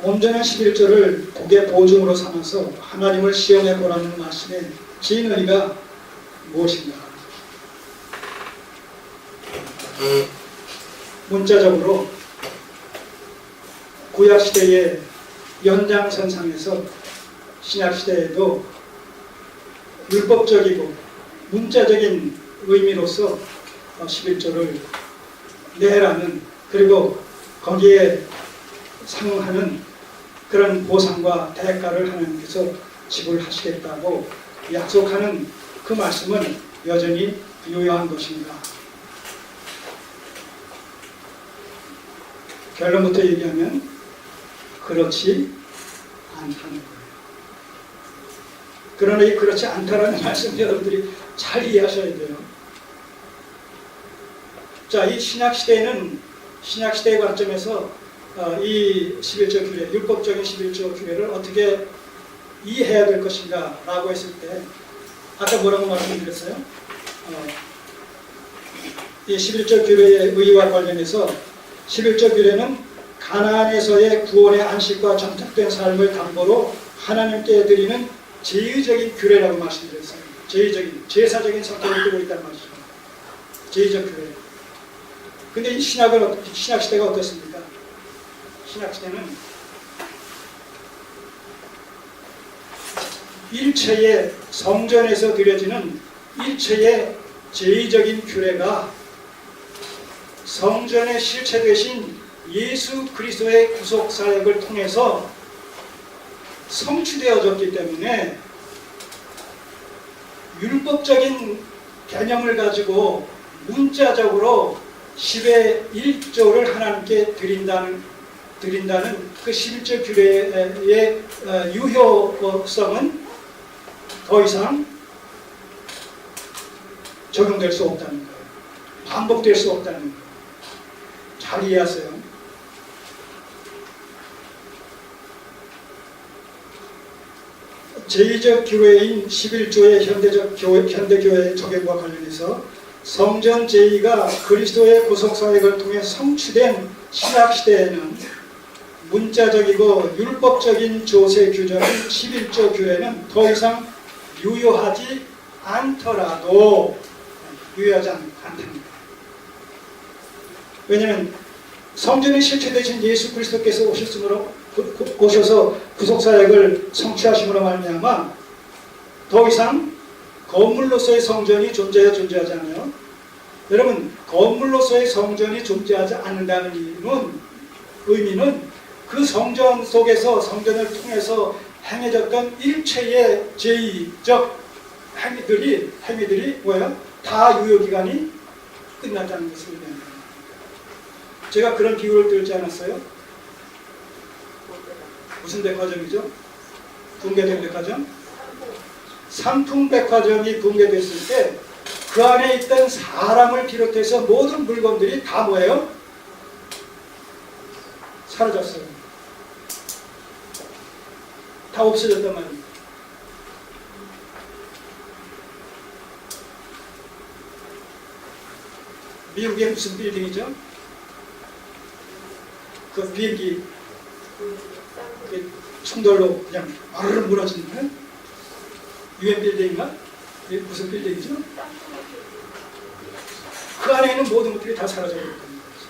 온전한 11조를 복의 보증으로 삼아서 하나님을 시험해 보라는 말씀의 진의가 무엇인가? 문자적으로 구약시대의 연장선상에서 신약시대에도 율법적이고 문자적인 의미로서 11조를 내라는, 그리고 거기에 상응하는 그런 보상과 대가를 하나님께서 지불하시겠다고 약속하는 그 말씀은 여전히 유효한 것인가? 결론부터 얘기하면 그렇지 않다는 거예요. 그러나 이 그렇지 않다라는 말씀 여러분들이 잘 이해하셔야 돼요. 자, 이 신약시대에는 신약시대의 관점에서 이 11조 규례, 율법적인 11조 규례를 어떻게 이해해야 될 것인가 라고 했을 때 아까 뭐라고 말씀드렸어요? 이 11조 규례의 의의와 관련해서 11조 규례는 가나안에서의 구원의 안식과 정착된 삶을 담보로 하나님께 드리는 제의적인 규례라고 말씀드렸어요. 제의적인, 제사적인 성격을 띠고 있다는 말이죠. 제의적 규례. 근데 이 신약시대가 어떻습니까? 신약시대는 일체의 성전에서 드려지는 일체의 제의적인 규례가 성전의 실체 되신 예수 그리스도의 구속 사역을 통해서 성취되어졌기 때문에 율법적인 개념을 가지고 문자적으로 10의 1조를 하나님께 드린다는 그 11조 규례의 유효성은 더 이상 적용될 수 없다는 거예요. 반복될 수 없다는 거예요. 잘 이해하세요. 제의적 규례인 11조의 현대교회의 적용과 관련해서 성전 제의가 그리스도의 구속사역을 통해 성취된 신약시대에는 문자적이고 율법적인 조세 규정인 11조 규례는 더 이상 유효하지 않더라도 유효하지 않답니다. 왜냐하면 성전의 실체 되신 예수 그리스도께서 오셔서 구속사역을 성취하심으로 말미암아 더 이상 건물로서의 성전이 존재하지 않아요. 여러분, 건물로서의 성전이 존재하지 않는다는 의미는 그 성전 속에서, 성전을 통해서 행해졌던 일체의 제의적 행위들이 뭐예요? 다 유효기간이 끝났다는 것을 의미합니다. 제가 그런 비유를 들지 않았어요? 무슨 백화점이죠? 붕괴된 백화점? 삼풍백화점이 붕괴됐을 때 그 안에 있던 사람을 비롯해서 모든 물건들이 다 뭐예요? 사라졌어요. 다 없어졌단 말이에요. 미국의 무슨 빌딩이죠? 그 비행기 충돌로 그냥 마르르 무너지는 UN 빌딩인가? 무슨 빌딩이죠? 그 안에 있는 모든 것들이 다 사라져버렸다는 거죠.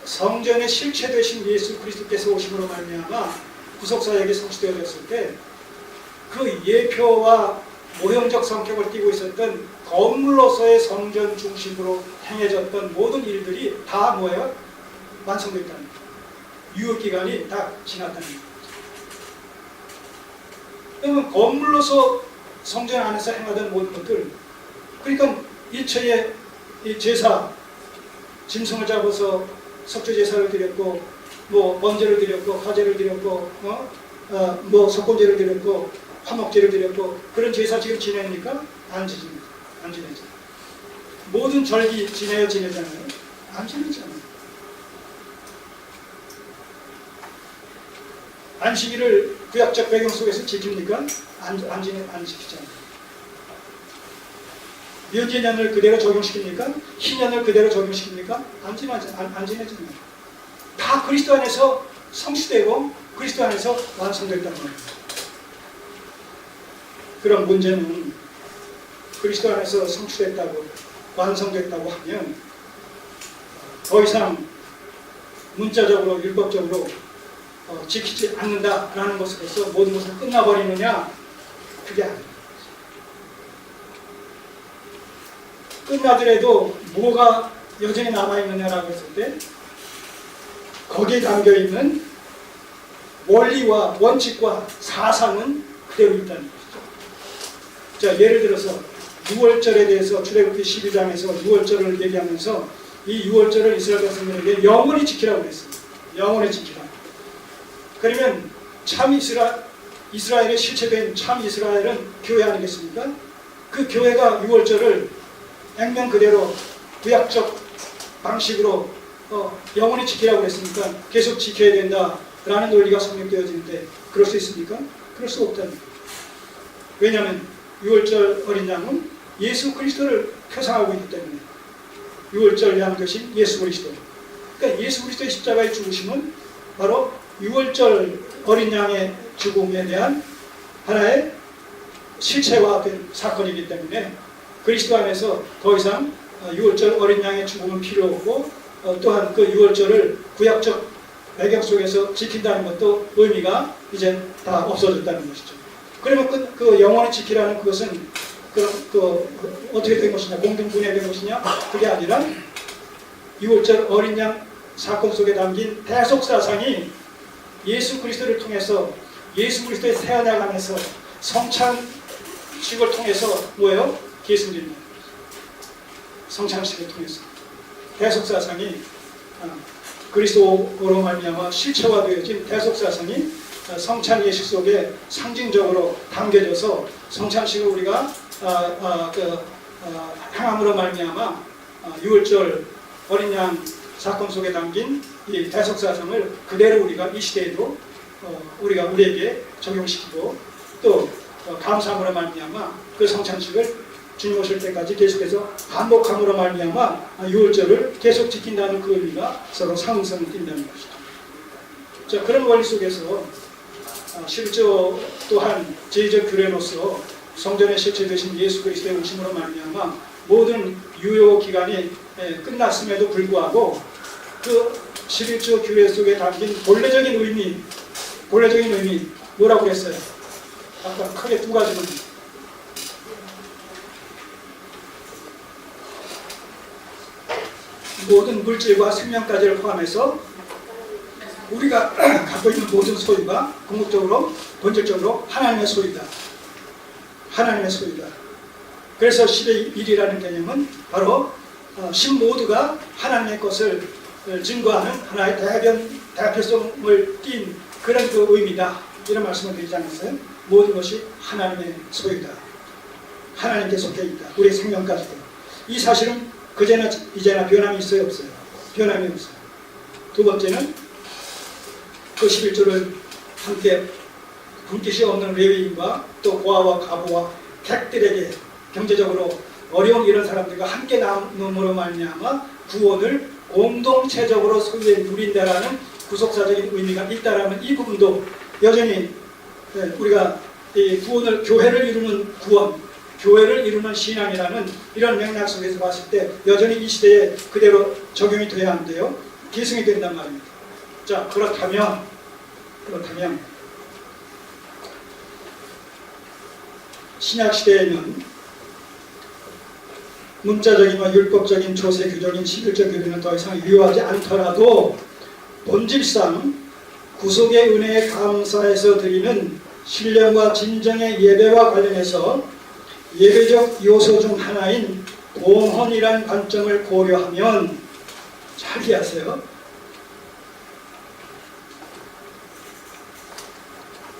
성전의 실체 되신 예수 그리스도께서 오심으로 말미암아 구속사역이 성취되어졌을 때 그 예표와 모형적 성격을 띠고 있었던 건물로서의 성전 중심으로 행해졌던 모든 일들이 다 뭐예요? 완성됐다는 거예요. 유효기간이 다 지났다는 거죠. 그러면 건물로서 성전 안에서 행하던 모든 것들, 그러니까 일체의 이 제사, 짐승을 잡아서 석주제사를 드렸고, 뭐 번제를 드렸고, 화제를 드렸고, 뭐 석곤제를 드렸고, 화목제를 드렸고, 그런 제사 지금 지냅니까? 안 지냅니다. 안 지내죠. 모든 절기 지내잖아요. 안 지내잖아요. 안식일을 구약적 배경 속에서 지킵니까? 안 지키잖아요. 묘기년을 그대로 적용시킵니까? 희년을 그대로 적용시킵니까? 안 지내잖아요. 다 그리스도 안에서 성취되고 그리스도 안에서 완성됐단 말입니다. 그런 문제는 그리스도 안에서 성취됐다고 완성됐다고 하면 더 이상 문자적으로 율법적으로 지키지 않는다라는 것으로서 모든 것을 끝나버리느냐? 그게 아닙니다. 끝나더라도 뭐가 여전히 남아있느냐라고 했을 때 거기에 담겨있는 원리와 원칙과 사상은 그대로 있다는 것이죠. 자, 예를 들어서 6월절에 대해서 출애굽기 12장에서 6월절을 얘기하면서 이 6월절을 이스라엘 백성들에게 영원히 지키라고 했습니다. 영원히 지키라. 그러면 참 이스라엘의 실체된 참 이스라엘은 교회 아니겠습니까? 그 교회가 6월절을 액면 그대로 구약적 방식으로 영원히 지키라고 했으니까 계속 지켜야 된다라는 논리가 성립되어지는데 그럴 수 있습니까? 그럴 수 없다는 거예요. 왜냐하면 6월절 어린 양은 예수 그리스도를 표상하고 있기 때문에 6월절 양 되신 예수 그리스도. 그러니까 예수 그리스도의 십자가의 죽으심은 바로 6월절 어린 양의 죽음에 대한 하나의 실체화된 사건이기 때문에 그리스도 안에서 더 이상 6월절 어린 양의 죽음은 필요 없고 또한 그 6월절을 구약적 배경 속에서 지킨다는 것도 의미가 이제 다 없어졌다는 것이죠. 그러면 그 영원히 지키라는 그것은 어떻게 된 것이냐, 공동분해된 것이냐, 그게 아니라 6월절 어린 양 사건 속에 담긴 대속사상이 예수 그리스도를 통해서 예수 그리스도의 새 언약 안에서 성찬식을 통해서 뭐예요? 계승됩니다. 성찬식을 통해서 대속사상이 그리스도로 말미암아 실체화되어진 대속사상이 성찬 예식 속에 상징적으로 담겨져서 성찬식을 우리가 행함으로 말미암아 6월절 어린 양 사건 속에 담긴 이 대속사상을 그대로 우리가 이 시대에도 우리가 우리에게 적용시키고 또 감사함으로 말미암아 그 성찬식을 주님 오실 때까지 계속해서 반복함으로 말미암아 6월절을 계속 지킨다는 그 의미가 서로 상응성을 띈다는 것이죠. 자, 그런 원리 속에서 실제 또한 제2적 규례로서 성전의 실체 되신 예수 그리스도의 오심으로 말미암아 모든 유효 기간이 끝났음에도 불구하고 그 11조 규례 속에 담긴 본래적인 의미 뭐라고 했어요? 아까 크게 두 가지로 모든 물질과 생명까지를 포함해서 우리가 갖고 있는 모든 소유가 궁극적으로 본질적으로 하나님의 소유다. 하나님의 소유다. 그래서 10의 1이라는 개념은 바로 신 모두가 하나님의 것을 증거하는 하나의 대표성을 띈 그런 그 의미다. 이런 말씀을 드리지 않았어요? 모든 것이 하나님의 소유다. 하나님께 속해 있다. 우리의 생명까지도. 이 사실은 그제나 이제나 변함이 있어요? 없어요? 변함이 없어요. 두 번째는 그 11조를 함께 분깃이 없는 레위인과 또 고아와 과부와 객들에게 경제적으로 어려운 이런 사람들과 함께 나눔으로 말미암아 구원을 공동체적으로 소유에 누린다라는 구속사적인 의미가 있다라는 이 부분도 여전히 우리가 이 구원을 교회를 이루는 구원, 교회를 이루는 신앙이라는 이런 맥락 속에서 봤을 때 여전히 이 시대에 그대로 적용이 돼야 하는데요. 계승이 된단 말입니다. 자, 그렇다면 신약 시대에는 문자적인과 율법적인 조세 규정인 11조 규례는 더 이상 유효하지 않더라도 본질상 구속의 은혜에 감사해서 드리는 신령과 진정의 예배와 관련해서 예배적 요소 중 하나인 봉헌이란 관점을 고려하면 잘 이해하세요.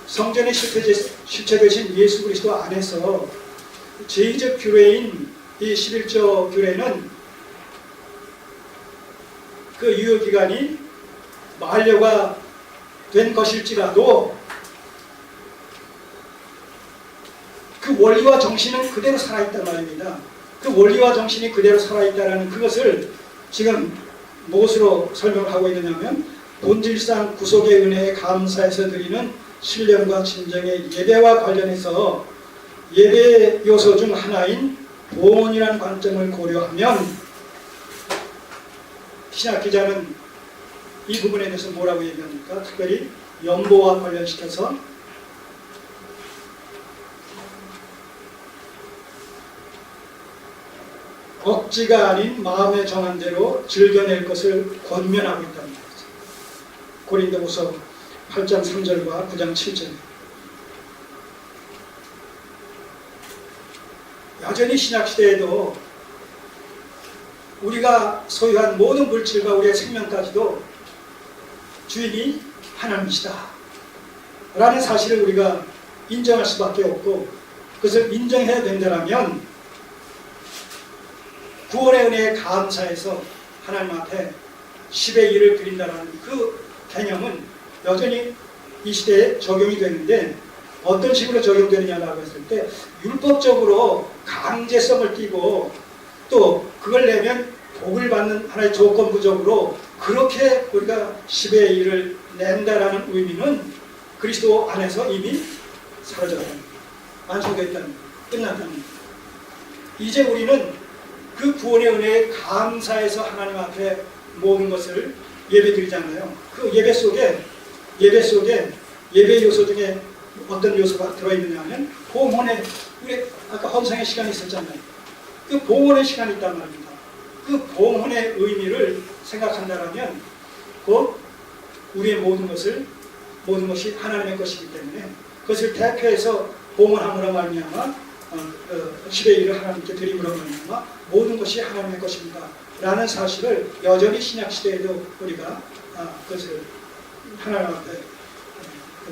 성전의 실체 되신 예수 그리스도 안에서 제2적 규례인 이 11조 규례는 그 유효기간이 만료가 된 것일지라도 그 원리와 정신은 그대로 살아있단 말입니다. 그 원리와 정신이 그대로 살아있다는 그것을 지금 무엇으로 설명하고 있느냐면 본질상 구속의 은혜에 감사해서 드리는 신령과 진정의 예배와 관련해서 예배 요소 중 하나인 봉헌이라는 관점을 고려하면 신약 기자는 이 부분에 대해서 뭐라고 얘기합니까? 특별히 연보와 관련시켜서 억지가 아닌 마음에 정한 대로 즐겨낼 것을 권면하고 있다는 말이죠. 고린도후서 8장 3절과 9장 7절. 여전히 신약시대에도 우리가 소유한 모든 물질과 우리의 생명까지도 주인이 하나님이시다 라는 사실을 우리가 인정할 수밖에 없고, 그것을 인정해야 된다면 구원의 은혜에 감사해서 하나님 앞에 10의 1을 드린다는 그 개념은 여전히 이 시대에 적용이 되는데, 어떤 식으로 적용되느냐라고 했을 때 율법적으로 강제성을 띠고 또 그걸 내면 복을 받는 하나의 조건부적으로 그렇게 우리가 10의 1을 낸다라는 의미는 그리스도 안에서 이미 사라졌다는 거예요. 완성됐다는 거예요. 끝났다는 거예요. 이제 우리는 그 구원의 은혜에 감사해서 하나님 앞에 모든 것을 예배드리잖아요. 그 예배 속에 예배 요소 중에 어떤 요소가 들어있느냐 하면 봉헌의, 우리 아까 헌상의 시간이 있었잖아요. 그 봉헌의 시간이 있단 말입니다. 그 봉헌의 의미를 생각한다면 곧 우리의 모든 것이 하나님의 것이기 때문에 그것을 대표해서 봉헌함으로 말미암아 10의 1을 하나님께 드림으로 말미암아 모든 것이 하나님의 것입니다 라는 사실을 여전히 신약시대에도 우리가 그것을 하나님 앞에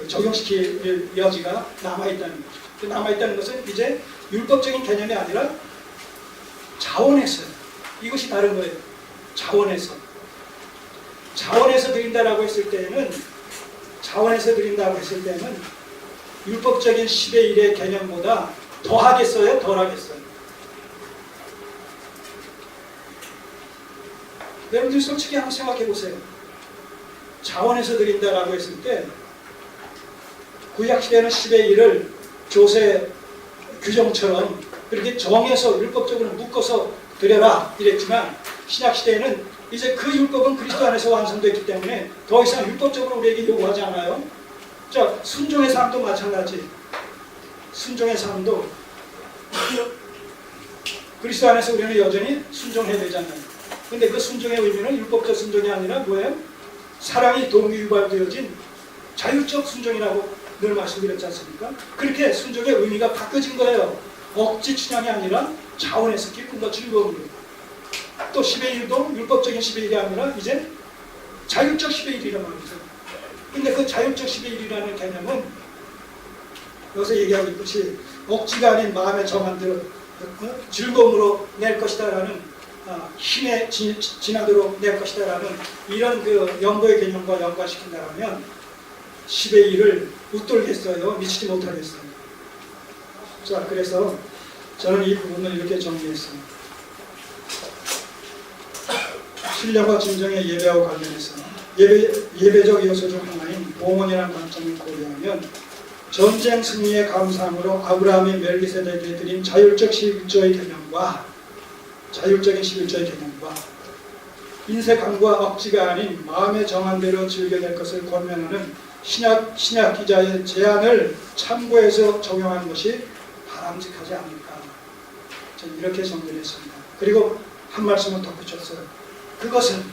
적용시킬 여지가 남아있다는 거죠. 남아있다는 것은 이제 율법적인 개념이 아니라 자원에서, 이것이 다른 거예요. 자원에서 드린다라고 했을 때는 율법적인 10의 1의 개념보다 더 하겠어요? 덜 하겠어요? 여러분들 솔직히 한번 생각해 보세요. 자원에서 드린다라고 했을 때 구약시대는 10의 1을 조세 규정처럼 그렇게 정해서 율법적으로 묶어서 드려라 이랬지만, 신약시대에는 이제 그 율법은 그리스도 안에서 완성됐기 때문에 더 이상 율법적으로 우리에게 요구하지 않아요. 자, 순종의 삶도 마찬가지. 순종의 삶도 그리스도 안에서 우리는 여전히 순종해야 되잖아요. 근데 그 순종의 의미는 율법적 순종이 아니라 뭐예요? 사랑이 동기유발되어진 자율적 순종이라고 늘 말씀드렸지 않습니까? 그렇게 순종의 의미가 바뀌어진 거예요. 억지 춘향이 아니라 자원에서 기쁨과 즐거움으로. 또 10의 1도 율법적인 10의 1이 아니라 이제 자율적 10의 1이란 말이죠. 근데 그 자율적 10의 1이라는 개념은 여기서 얘기하고 있듯이 억지가 아닌 마음에 정한 대로 즐거움으로 낼 것이다라는, 힘에 지나도록 낼 것이다라는 이런 그 연고의 개념과 연관시킨다면 10의 1을 웃돌겠어요? 미치지 못하겠어요? 자, 그래서 저는 이 부분을 이렇게 정리했어요. 신령과 진정의 예배와 관련해서 예배적 요소 중 하나인 봉헌이라는 관점을 고려하면 전쟁 승리의 감사함으로 아브라함이 멜기세덱에게 드린 자율적 11조의 개념과 자율적인 11조의 개념과 인색함과 억지가 아닌 마음에 정한 대로 즐겨낼 것을 권면하는 신약 기자의 제안을 참고해서 적용하는 것이 바람직하지 않을까. 저는 이렇게 정리했습니다. 그리고 한 말씀을 덧붙였어요. 그것은